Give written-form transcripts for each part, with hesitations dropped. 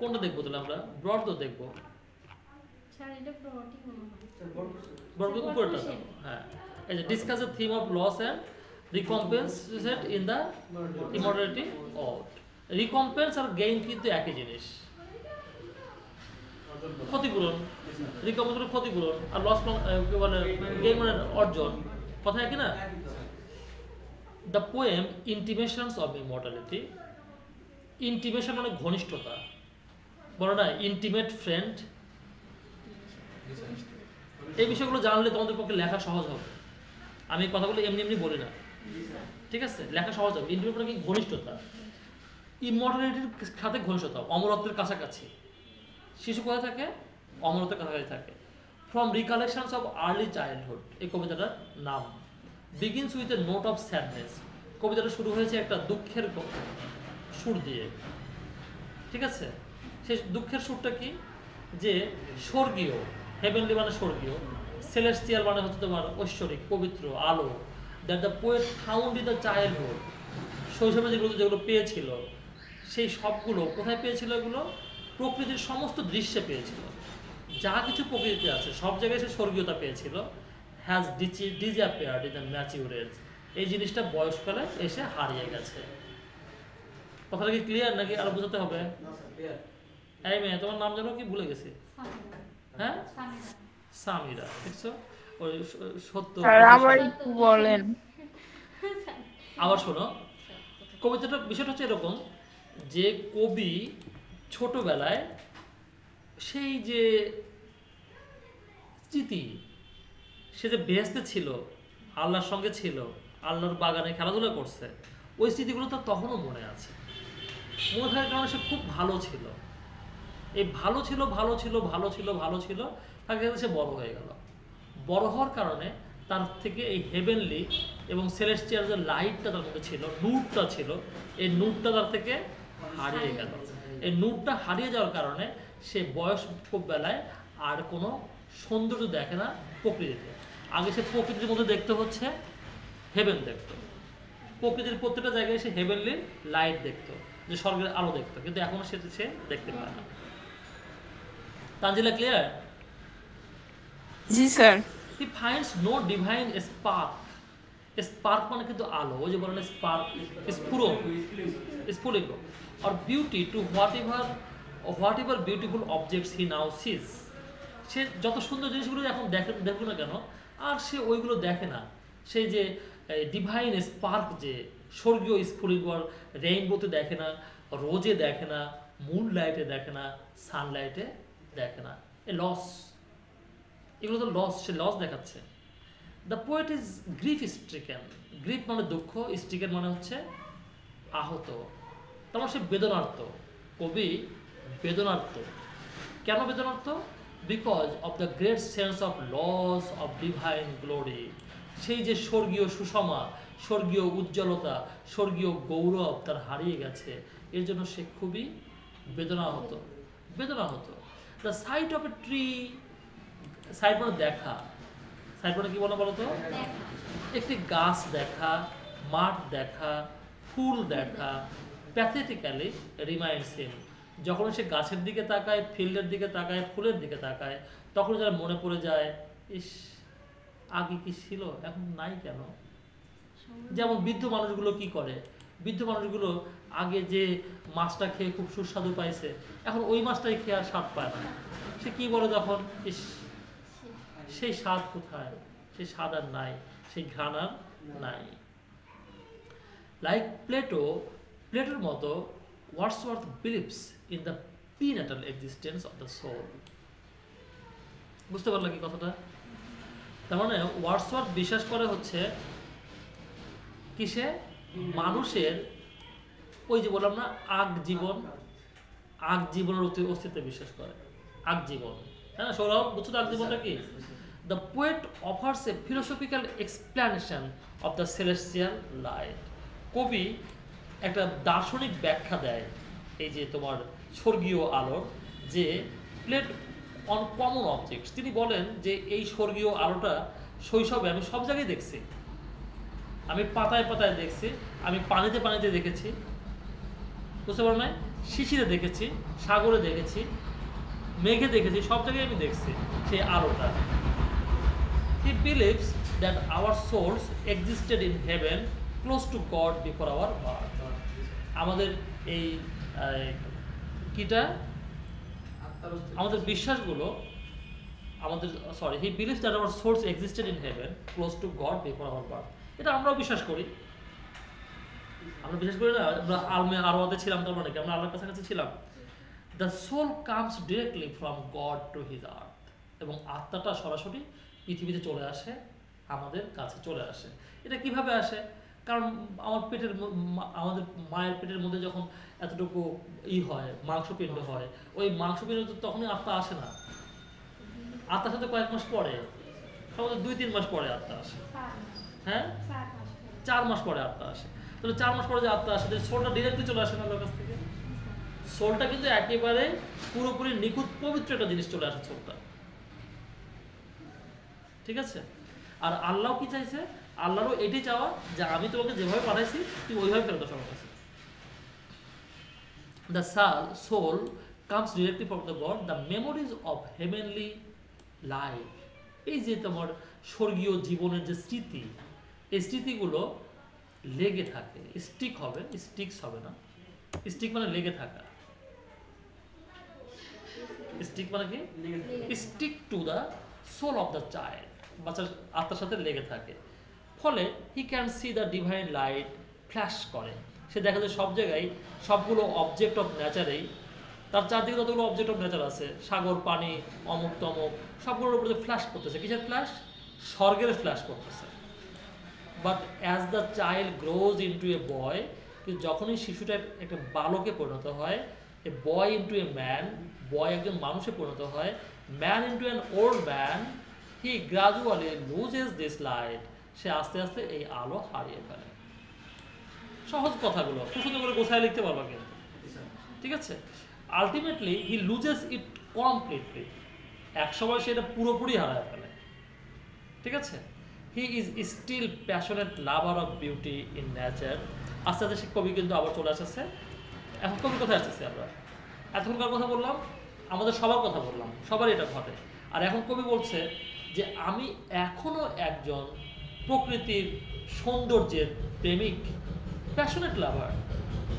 কোনটা দেখবো তাহলে আমরা? ব্রড তো দেখবো। ব্রড উপরেরটা দেখো। হ্যাঁ, এই যে discuss the theme of loss and recompensate in the immortality of. Recompense আর গেইন কিন্তু একই জিনিস। ক্ষতিপূরণ, রিকম্পেন্স মানে ক্ষতিপূরণ, আর লস মানে গেইন মানে অর্জন, কথা একই না? The poem intimations of immortality, intimation মানে ঘনিষ্ঠতা, বলো না ইন্টিমেট ফ্রেন্ড। এই বিষয়গুলো জানলে তোমাদের পক্ষে লেখা সহজ হবে। আমি কথাগুলো এমনি এমনি বলি না, ঠিক আছে? লেখা সহজ হবে। ইন্টিমেট মানে কি? ঘনিষ্ঠতা। ইমর্টালিটির সাথে ঘনিষ্ঠতা, অমরত্বের কাছাকাছি। শিশু কোথায় থাকে? অমরত্বের কাছাকাছি থাকে। ফ্রম রিকালেকশনস অফ আর্লি চাইল্ডহুড, এই কবিতাটার নাম। Begins with a note of sadness, কবিতাটা শুরু হয়েছে একটা দুঃখের সুর দিয়ে, ঠিক আছে? সেই দুঃখের সুরটা কি? যে স্বর্গীয়, হেভেনলি মানে স্বর্গীয়, সেলেস্টিয়াল মানে হচ্ছে তোমার ঐশ্বরিক, পবিত্র, আলো, that the poet found in the childhood, শৈশবে যেগুলো পেয়েছিল, সেই সবগুলো কোথায় পেয়েছিল? এগুলো প্রকৃতির সমস্ত দৃশ্যে পেয়েছিল। যা কিছু প্রকৃতিতে আছে সব জায়গায় সে স্বর্গীয়তা পেয়েছিল। Has disappeared in the mature age, এই জিনিসটা বয়সকালে এসে হারিয়ে গেছে। কথাটা কি ক্লিয়ার নাকি আরো বোঝাতে হবে? এই মেয়ে, তোমার নাম জানো কি? ভুলে গেছি। হ্যাঁ, সামিরা, দেখছো? ওই সত্য আবার একটু বলেন। আবার শোনো, কবিতাটার বিষয়টা হচ্ছে এরকম যে কবি ছোটবেলায় সেই যে স্মৃতি, সে যে বেহেশতে ছিল, আল্লাহর সঙ্গে ছিল, আল্লাহর বাগানে খেলাধুলা করছে, ওই স্মৃতিগুলো তার তখনও মনে আছে। মনে থাকার কারণে সে খুব ভালো ছিল। এই ভালো ছিল, ভালো ছিল, ভালো ছিল, ভালো ছিল, তাকে সে বড় হয়ে গেল। বড় হওয়ার কারণে তার থেকে এই হেভেনলি এবং সেলেস্টিয়াল যে লাইটটা তার মধ্যে ছিল, নূরটা ছিল, এই নূরটা তার থেকে হারিয়ে গেল। এই নূরটা হারিয়ে যাওয়ার কারণে সে বয়স বেলায় আর কোনো সৌন্দর্য দেখে না প্রকৃতিতে। আগে সে প্রকৃতির মধ্যে দেখতে হচ্ছে হেভেন দেখতো, প্রকৃতির প্রত্যেকটা জায়গায় সে হেভেনলি লাইট দেখতো, যে স্বর্গের আলো দেখতো, কিন্তু এখনো সে দেখতে পায় না। তানজিলা, ক্লিয়ার? জি sir. He finds no divine spark. Spark মানে কিন্তু আলো, ওই যে বলেন স্পার্ক, স্ফুরণ, স্ফুলিঙ্গ, আর beauty to whatever beautiful objects he now sees. সে যত সুন্দর জিনিসগুলো এখন দেখুক না কেন, আর সে ওইগুলো দেখে না। সেই যে ডিভাইন স্পার্ক, যে স্বর্গীয় স্ফুলিঙ্গ, রেইনবোতে দেখে না, রোজে দেখে না, মুন লাইটে দেখে না, সানলাইটে দেখে না। এ লস, এগুলো তো লস, সে লস দেখাচ্ছে। The poet is grief stricken. Grief মানে দুঃখ, স্ট্রিকেন মানে হচ্ছে আহত। তার মানে সে বেদনার্থ। কবি বেদনার্থ। কেন বেদনার্থ? Because of the great sense of loss of divine glory, সেই যে স্বর্গীয় সুষমা, স্বর্গীয় উজ্জ্বলতা, স্বর্গীয় গৌরব তার হারিয়ে গেছে, এর জন্য সে খুবই বেদনাহত। বেদনাহত। The sight of a tree, sight মানে দেখা, সাইট মানে কি বলো তো? একটি গাছ দেখা, মাঠ দেখা, ফুল দেখা, প্যাথেটিক্যালি রিমাইন্ডস হিম, যখন সে গাছের দিকে তাকায়, ফিল্ডের দিকে তাকায়, ফুলের দিকে তাকায়, তখন যারা মনে পড়ে যায়, ইস, আগে কি ছিল এখন নাই কেন? যেমন বৃদ্ধ মানুষগুলো কি করে? বৃদ্ধ মানুষগুলো আগে যে মাছটা খেয়ে খুব সুস্বাদু পাইছে, এখন ওই মাছটাই খেয়ে আর স্বাদ পায় না। সে কি বলে তখন? ইস, সেই স্বাদ কোথায়? সেই স্বাদ আর নাই, সেই ঘ্রাণ আর নাই। লাইক প্লেটোর মতো Wordsworth believes in the prenatal existence of the soul. বুঝতে পারলো কি কথাটা? তার মানে ওয়ার্ডসওয়ার্থ বিশ্বাস করে হচ্ছে কিসে? মানুষের ওই যে বললাম না, আগ জীবনের অস্তিত্বে বিশ্বাস করে। আগ জীবন, হ্যাঁ সৌরভ, বুঝছো তো আগ জীবনটা কি? The poet offers a philosophical explanation of the celestial light. কবি একটা দার্শনিক ব্যাখ্যা দেয় এই যে তোমার স্বর্গীয় আলোর, যে প্লেট অন কমন অবজেক্টস। তিনি বলেন যে এই স্বর্গীয় আলোটা শৈশবে আমি সব জায়গায় দেখছি, আমি পাতায় পাতায় দেখছি, আমি পানিতে পানিতে দেখেছি, বুঝতে পারো নাই? শিশিরে দেখেছি, সাগরে দেখেছি, মেঘে দেখেছি, সব জায়গায় আমি দেখছি সেই আলোটা। He believes that our souls existed in heaven close to God before our birth. আমাদের এই কিটা আমাদের বিশ্বাসগুলো আমাদের he believes that our source existed in heaven close two god before our birth. এটা আমরাও বিশ্বাস করি। আমরা বিশ্বাস করি না আমরা আরওয়াতে ছিলাম তার মানে কি আমরা আল্লাহর কাছাকাছি ছিলাম। The soul comes directly from God to his earth, এবং আত্মাটা সরাসরি পৃথিবীতে চলে আসে, আমাদের কাছে চলে আসে। এটা কিভাবে আসে? কারণ আমাদের মায়ের পেটের মধ্যে যখন এতটুকু হয়, মাংসপিণ্ড হয়, ওই মাংসপিণ্ড তখনই আত্মা আসে না, আত্মার সাথে কয়েক মাস পরে, সম্ভবত 2-3 মাস পরে আত্মা আসে। হ্যাঁ, 4 মাস পরে আত্মা আসে। তাহলে 4 মাস পরে যে আত্মা আসে, সোলটা ডিরেক্টলি চলে আসে না আল্লাহর কাছ থেকে। সোলটা কিন্তু একেবারে পুরোপুরি নিখুঁত পবিত্র একটা জিনিস চলে আসে সোলটা, ঠিক আছে? আর আল্লাহ কি চাইছে? আল্লাহরও এটি চাওয়া যে আমি তোমাকে যেভাবে পাঠাইছি তুই ওইভাবে ফেরত আসো আমার কাছে। The soul comes directly from the God, the memories of heavenly life. এই যে তোমার স্বর্গীয় জীবনের যে স্মৃতি, এই স্মৃতিগুলো লেগে থাকে, স্টিক হবে, স্টিক্স হবে না। স্টিক মানে লেগে থাকা, স্টিক মানে কি? Stick to the soul of the child, বাচ্চার আত্মার সাথে লেগে থাকে। ফলে he can see the divine light flash করে, সে দেখা যায় সব জায়গায় সবগুলো অবজেক্ট অফ নেচারেই, তার চারদিকে যতগুলো অবজেক্ট অফ নেচার আছে, সাগর, পানি, অমুক তমুক, সবগুলোর উপরে ফ্ল্যাশ করতেছে। কিসের ফ্ল্যাশ? স্বর্গের ফ্ল্যাশ করতেছে। But as the child grows into a boy, কিন্তু যখনই শিশুটা একটা বালকে পরিণত হয়, এ বয় ইন্টু এ ম্যান, বয় একজন মানুষে পরিণত হয়, man into an old man, he gradually loses this light, সে আস্তে আস্তে এই আলো হারিয়ে ফেলে। সহজ কথাগুলো খুব সুন্দর করে গোছায় লিখতে পারবা কিন্তু, ঠিক আছে? Ultimately he loses it completely, এক সময় সে এটা পুরোপুরি হারায় ফেলে, ঠিক আছে? He is still passionate lover of beauty in nature. আস্তে আস্তে সে কবি কিন্তু আবার চলে আসছে। এখন কবি কোথায় আসতেছে? আমরা এতক্ষণকার কথা বললাম, আমাদের সবার কথা বললাম, সবারই এটা ঘটে। আর এখন কবি বলছে যে আমি এখনো একজন প্রকৃতির সৌন্দর্যের প্রেমিক, প্যাশনেট লাভার,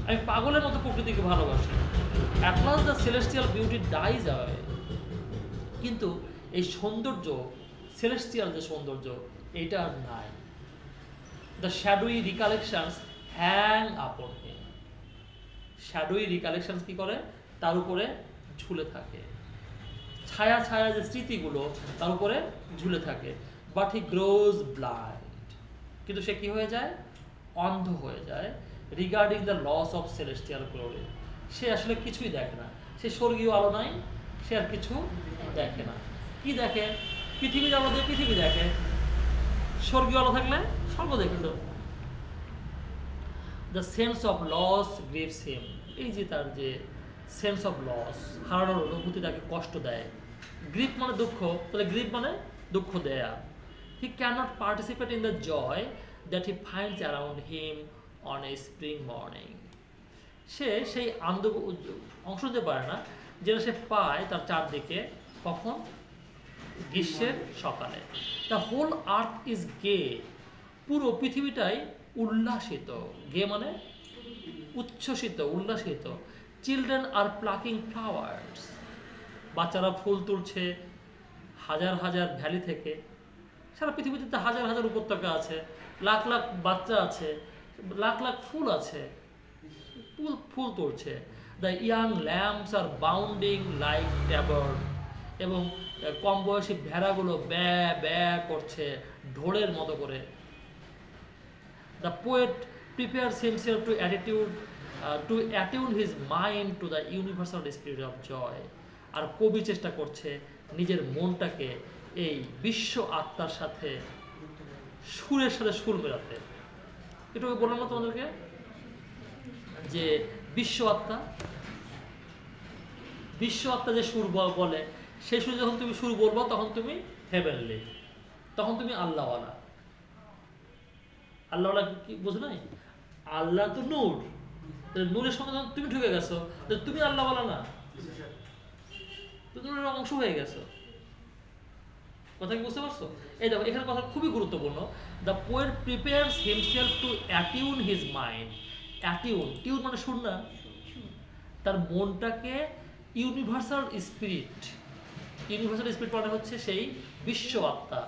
আমি পাগলের মতো প্রকৃতিকে ভালোবাসি। At last the celestial beauty dies away, কিন্তু এই সৌন্দর্য, সেলেস্টিয়াল যে সৌন্দর্য, এইটা আর নাই। দ্য শ্যাডোই রিকালেকশনস হ্যাং আপন হিম, শ্যাডোই রিকালেকশনস কি করে? তার উপরে ঝুলে থাকে, ছায়া ছায়া যে স্মৃতিগুলো তার উপরে ঝুলে থাকে। বাট হি গ্রোজ ব্লাইন্ড, কিন্তু সে কি হয়ে যায়? অন্ধ হয়ে যায়। Regarding the loss of celestial glory, সে আসলে কিছুই দেখে না। সে স্বর্গীয় আলো নাই, সে আর কিছু দেখে না। কি দেখে? পৃথিবীর আলো দিয়ে পৃথিবী দেখে, স্বর্গীয় আলো থাকলে স্বর্গ দেখত। The sense of loss grieves him, এই যে তার যে সেন্স অফ লস, হারানোর অনুভূতি তাকে কষ্ট দেয়। গ্রিপ মানে দুঃখ, তাহলে গ্রিপ মানে দুঃখ দেয়া। He cannot participate in the joy that he finds around him on a spring morning, সে সেই আনন্দ অংশ নিতে পারে না যেটা সে পায় তার চারদিকে, কখন? গ্রীষ্মের সকালে। দ্য হোল আর্থ ইজ গে, পুরো পৃথিবীটাই উল্লাসিত। গে মানে উচ্ছ্বসিত, উল্লাসিত। চিলড্রেন আর প্লাকিং ফ্লাওয়ার্স, বাচ্চারা ফুল তুলছে হাজার হাজার ভ্যালি থেকে। সারা পৃথিবীতে হাজার হাজার উপত্যকা আছে, লাখ লাখ বাচ্চা আছে, লাখ লাখ ফুল আছে, ফুল তুলছে। The young lambs are bounding like tabard, এবং কম বয়সী ভেড়াগুলো ব্যা ব্যা করছে ঢোলের মতো করে। The poet prepares himself to attune his mind to the universal spirit of joy, আর কবি চেষ্টা করছে নিজের মনটাকে এই বিশ্ব আত্মার সাথে, সুরের সাথে সুর মেলাতে। একটু বললাম না তোমাদেরকে যে বিশ্ব আত্মা, বিশ্ব আত্মা যে সুর বলে, সেই সুরে যখন তুমি সুর বলবো তখন তুমি হেভেনলি, তখন তুমি আল্লাহওয়ালা। আল্লাহওয়ালা কি বোঝো নাই? আল্লাহ তো নূর, নূরের সঙ্গে যখন তুমি ঢুকে গেছো, তুমি আল্লাহ বলা না, তুমি নূরের অংশ হয়ে গেছো। কথা কি বুঝতে পারছো? এই দেখো এখানে কথা খুবই গুরুত্বপূর্ণ। The poet prepares himself to attune his mind. Attune, tune মানে শুন না, তার মনটাকে ইউনিভার্সাল স্পিরিট, ইউনিভার্সাল স্পিরিট মানে হচ্ছে সেই বিশ্ব আত্মা,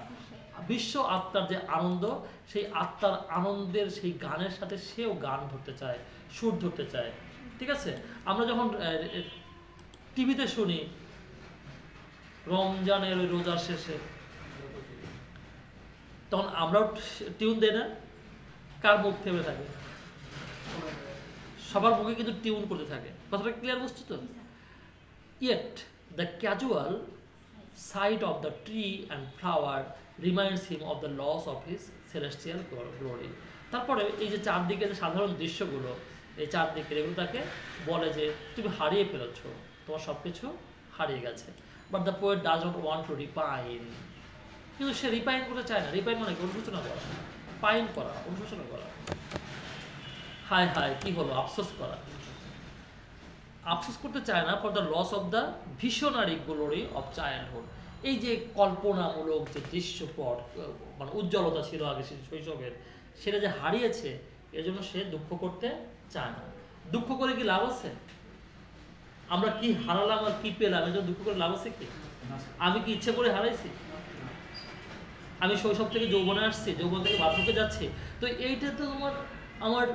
বিশ্ব আত্মার যে আনন্দ, সেই আত্মার আনন্দের সেই গানের সাথে সেও গান ধরতে চায়, সুর ধরতে চায়। ঠিক আছে, আমরা যখন টিভিতে শুনি রমজানের ওই রোজার শেষে, তখন আমরাও টিউন দেই না? কার মুখ থেমে থাকে? সবার মুখে কিন্তু টিউন করতে থাকে। কথাটা ক্লিয়ার বুঝছো তো? Yet the casual sight of the tree and flower reminds him of the loss of his celestial glory. তারপরে এই যে চারদিকে যে সাধারণ দৃশ্যগুলো, এই চারদিকে এগুলো তাকে বলে যে তুমি হারিয়ে ফেলেছো, তোমার সবকিছু হারিয়ে গেছে। But the poet does not want to repine. কিন্তু সে রিপাইন করতে চায় না। রিপাইন মানে কি? অনুশোচনা করা, পাইন করা, অনুশোচনা করা, হায় হায় কি হলো, আফসোস করা। আফসোস করতে চায় না for the loss of the visionary glory of childhood. এই যে কল্পনামূলক যে দৃশ্যপট, মানে উজ্জ্বলতা ছিল আগে শৈশবের, সেটা যে হারিয়েছে, এজন্য সে দুঃখ করতে চায় না। দুঃখ করে কি লাভ আছে? আমরা কি হারালাম আর কি পেলাম, এজন্য দুঃখ করে লাভ আছে কি? আমি কি ইচ্ছে করে হারাইছি? আমি শৈশব থেকে যৌবনে আসছি, যৌবন থেকে বার্ধক্যে যাচ্ছি, তো এইটা তো তোমার আমার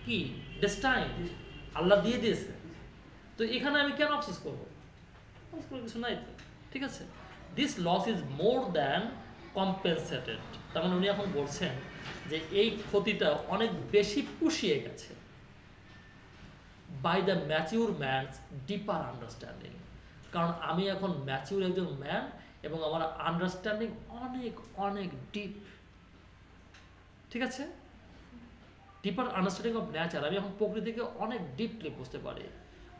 কি ডেস্টাইন, আল্লাহ দিয়ে দিয়েছে। তো এখানে আমি কেন আফসোস করবো? আফসোস করার কিছু নাই তো। ঠিক আছে, this loss is more than compensated. তার মানে উনি এখন বলছেন যে এই ক্ষতিটা অনেক বেশি পুষিয়ে গেছে by the mature man's deeper understanding. কারণ আমি এখন ম্যাচিউর একজন ম্যান এবং আমার আন্ডারস্ট্যান্ডিং অনেক অনেক ডিপ। ঠিক আছে, ডিপার আন্ডারস্ট্যান্ডিং অফ নেচার, আমি এখন প্রকৃতিকে অনেক ডিপলি বুঝতে পারি।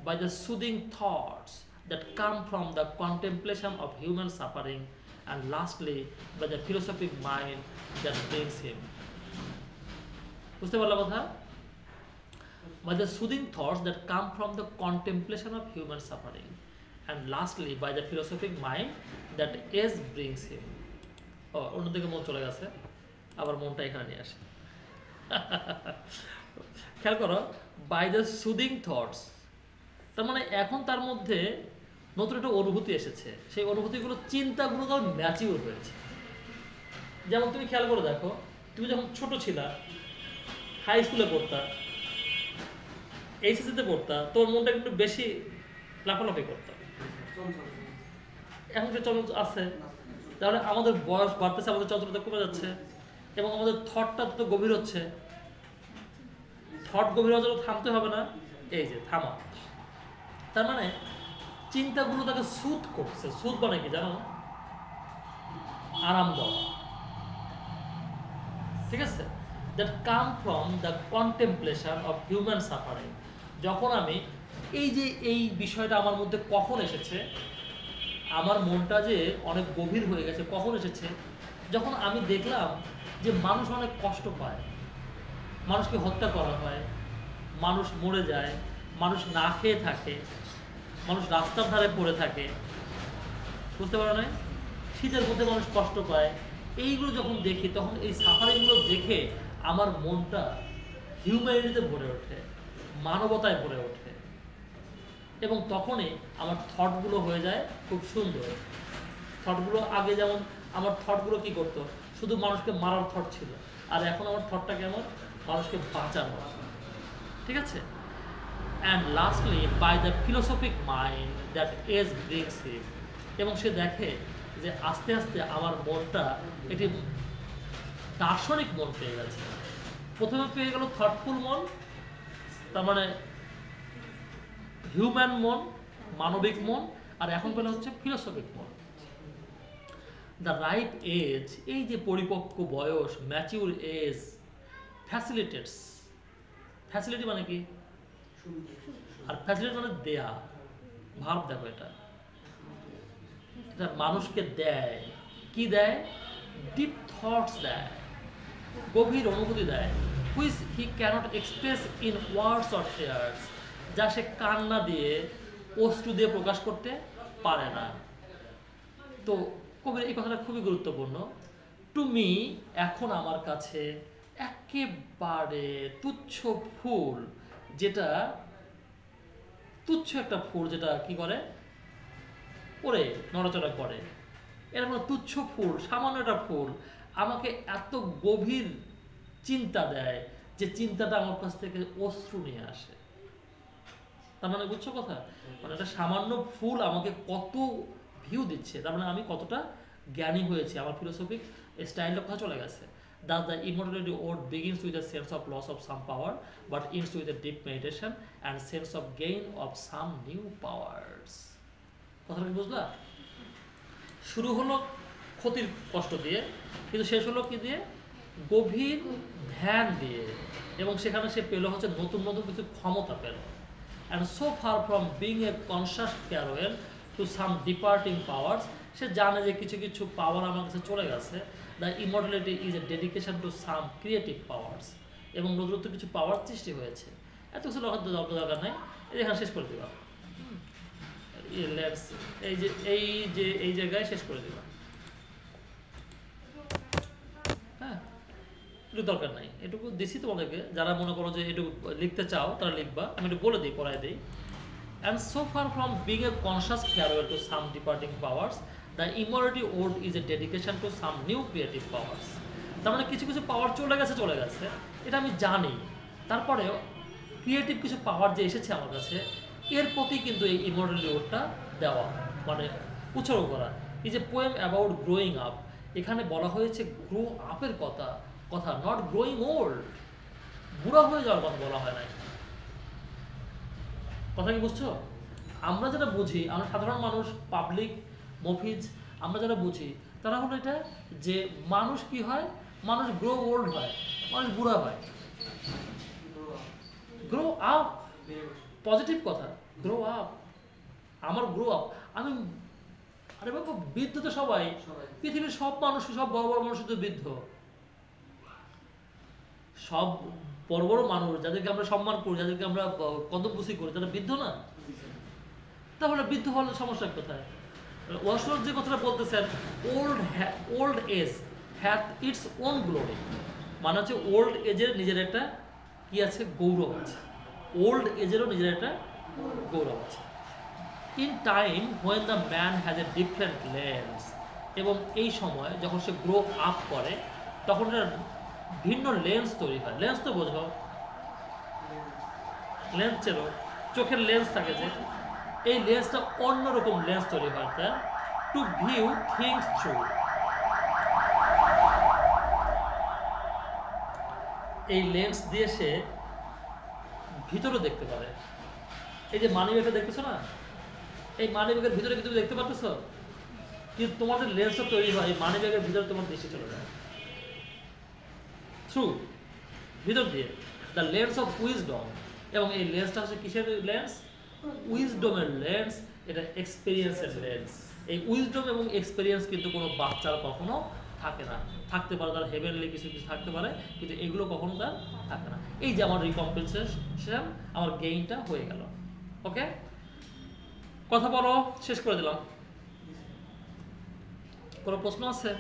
By the soothing thoughts that come from the contemplation of human suffering, and lastly by the philosophic mind that brings him. বুঝতে পারলাম কথা? By the soothing thoughts that come from the contemplation of human suffering, and lastly by the philosophic mind that age brings him. অন্যদিকে মন চলে গেছে, আবার মনটা এখানে নিয়ে আসে। খেয়াল করো, বাই দ্য সুদিং থটস, তার মানে এখন তার মধ্যে নতুন একটা অনুভূতি এসেছে, সেই অনুভূতিগুলো চিন্তাগুলো তার ম্যাচিউর হয়েছে। যেমন তুমি খেয়াল করে দেখো, তুমি যখন ছোট ছিলা, হাই স্কুলে পড়তা, এইচএসসিতে পড়তা, তোর মনটা একটু বেশি লাফালাফি করতো। এখন যে চঞ্চল আছে, তাহলে আমাদের বয়স বাড়তেছে, আমাদের চঞ্চলতা কমে যাচ্ছে এবং আমাদের থটটা তো গভীর হচ্ছে। থট গভীর হওয়ার জন্য থামতে হবে না, এই যে থামা। তার মানে চিন্তাগুলো তাকে সুদ করছে। সুদ মানে কি জানো? আরাম দেওয়া। ঠিক আছে, that come from the contemplation of human suffering. যখন আমি এই যে এই বিষয়টা আমার মধ্যে কখন এসেছে, আমার মনটা যে অনেক গভীর হয়ে গেছে, কখন এসেছে? যখন আমি দেখলাম যে মানুষ অনেক কষ্ট পায়, মানুষকে হত্যা করা হয়, মানুষ মরে যায়, মানুষ না খেয়ে থাকে, মানুষ রাস্তার ধারে পড়ে থাকে। বুঝতে পারো না? শীতের মধ্যে মানুষ কষ্ট পায়। এইগুলো যখন দেখি, তখন এই সাফারিংগুলো দেখে আমার মনটা হিউম্যানিটিতে ভরে ওঠে, মানবতায় ভরে ওঠে, এবং তখনই আমার থটগুলো হয়ে যায় খুব সুন্দর। থটগুলো আগে যেমন আমার থটগুলো কি করতো, শুধু মানুষকে মারার থট ছিল, আর এখন আমার থটটা কেমন, মানুষকে বাঁচানো। ঠিক আছে, and lastly by the philosophic mind that age brings him. এবং সে দেখে যে আস্তে আস্তে আমার মনটা একটি দার্শনিক মন পেয়ে গেছে। প্রথমে পেয়ে গেল থটফুল মন, তার মানে হিউম্যান মন, মানবিক মন, আর এখন পেলে হচ্ছে ফিলোসফিক মন। দ্য রাইট এজ, এই যে পরিপক্ক বয়স, ম্যাচিউর এজ, ফ্যাসিলিটেটস। ফ্যাসিলিটি মানে কি? আর ফ্যাসিলিটি মানে দেয়া। ভাব দেখো, এটা মানুষকে দেয়। কি দেয়? ডিপ থটস দেয়, গভীর অনুভূতি দেয়। Which he cannot express in words or tears, যা সে কান্না দিয়ে অশ্রু দিয়ে প্রকাশ করতে পারে না। তো কবির এই কথাটা খুবই গুরুত্বপূর্ণ। টু মি, এখন আমার কাছে একেবারে তুচ্ছ ফুল, যেটা তুচ্ছ একটা ফুল যেটা কি করে ওরে নড়াচড়া করে, এরকম তুচ্ছ ফুল, সামান্য একটা ফুল আমাকে এত গভীর চিন্তা দেয় যে চিন্তাটা আমার কাছ থেকে অশ্রু নিয়ে আসে। তার মানে বুঝছো কথা, মানে একটা সামান্য ফুল আমাকে কত ভিউ দিচ্ছে, তার মানে আমি কতটা জ্ঞানী হয়েছি, আমার ফিলোসফিক স্টাইলটা কোথায় চলে গেছে। Thus the immortality ode begins with a sense of loss of some power, but ends with a deep meditation and sense of gain of some new powers. কথাটা কি বুঝলা? শুরু হলো ক্ষতির কষ্ট দিয়ে, কিন্তু শেষ হলো কি দিয়ে? গভীর ধ্যান দিয়ে, এবং সেখানে সে পেল হচ্ছে নতুন নতুন কিছু ক্ষমতা পেল। And so far from being a conscious farewell to some departing powers, সে জানে যে কিছু কিছু পাওয়ার আমার কাছে চলে গেছে। The immortality is a dedication to some creative powers, এবং নতুন কিছু পাওয়ার সৃষ্টি হয়েছে। এত কিছু দরকার নাই, এই এখানে শেষ করে দিবা। এই জায়গায় শেষ করে দিবা। হ্যাঁ, একটু দরকার নাই, এটুকু দিছি তোমাদেরকে। যারা মনে করো যে এটুকু লিখতে চাও তারা লিখবা, আমি একটু বলে দিই, পড়াই দিই। And so far from being a conscious farewell to some departing powers, the immortality ode is a dedication to some new creative powers. তার মানে কিছু কিছু পাওয়ার চলে গেছে, এটা আমি জানি, তারপরেও ক্রিয়েটিভ কিছু পাওয়ার যে এসেছে আমার কাছে, এর প্রতি কিন্তু এই ইমর্টালিটি ওডটা দেওয়া, মানে উৎসর্গ করা। এই যে পোয়েম অ্যাবাউট গ্রোয়িং আপ, এখানে বলা হয়েছে গ্রো আপের কথা, নট গ্রোয়িং ওল্ড, বুড়া হয়ে যাওয়ার কথা বলা হয় না। কথা কি বুঝছো? আমরা যেটা বুঝি, আমরা সাধারণ মানুষ, পাবলিক, মফিজ, আমরা যারা বুঝি তারা হলো এটা যে মানুষ কি হয়, মানুষ গ্রো ওল্ড হয়, মানুষ বুড়া হয়। গ্রো আপ পজিটিভ কথা, গ্রো আপ, আমার গ্রো আপ, আমি, আরে বাবা বৃদ্ধ তো সবাই, পৃথিবীর সব মানুষ, সব বড় বড় মানুষ তো বৃদ্ধ, সব বড় বড় মানুষ যাদেরকে আমরা সম্মান করি, যাদেরকে আমরা কদমবুসি করি, তারা বৃদ্ধ না? তাহলে বৃদ্ধ হলে সমস্যা কোথায়? ওয়াশরফ যে কথাটা বলতেছেন, old age hath its own glory, মানে হচ্ছে ওল্ড এজের নিজের একটা কি আছে, গৌরব আছে। ওল্ড এজেরও নিজের একটা গৌরব আছে। In time when the man has a different lens, এবং এই সময় যখন সে গ্রো আপ করে তখন একটা ভিন্ন লেন্স তৈরি হয়। লেন্স তো বোঝো, লেন্স চেনো, চোখের লেন্স থাকে যে, এই লেন্সটা অন্যরকম লেন্স তৈরি হয় তার, টু ভিউ থিংস থ্রু। এই লেন্স দিয়ে সে ভিতরে দেখতে পারে। এই যে মানি ব্যাগটা দেখতেছো না, এই মানি ব্যাগের ভিতরে কি তুমি দেখতে পাচ্ছ? কিন্তু তোমাদের লেন্সটা তৈরি হয় এই মানি ব্যাগের ভিতরে, তোমার দৃষ্টি চলে যায় থ্রু, ভিতর দিয়ে, দ্য লেন্স অফ উইজডম। এবং এই লেন্সটা হচ্ছে কিসের লেন্স? উইজডমের লেন্স, এটা এক্সপিরিয়েন্সের লেন্স। এই উইজডম এবং এক্সপিরিয়েন্স কিন্তু কোনো বাচ্চার কখনো থাকে না, থাকতে পারে তার হেভেনলি কিছু কিছু থাকতে পারে, কিন্তু এগুলো কখনো তার থাকে না। এই যে আমার রিকম্পেনসেশন, আমার গেইনটা হয়ে গেল। ওকে, কথা বলো, শেষ করে দিলাম। কোনো প্রশ্ন আছে?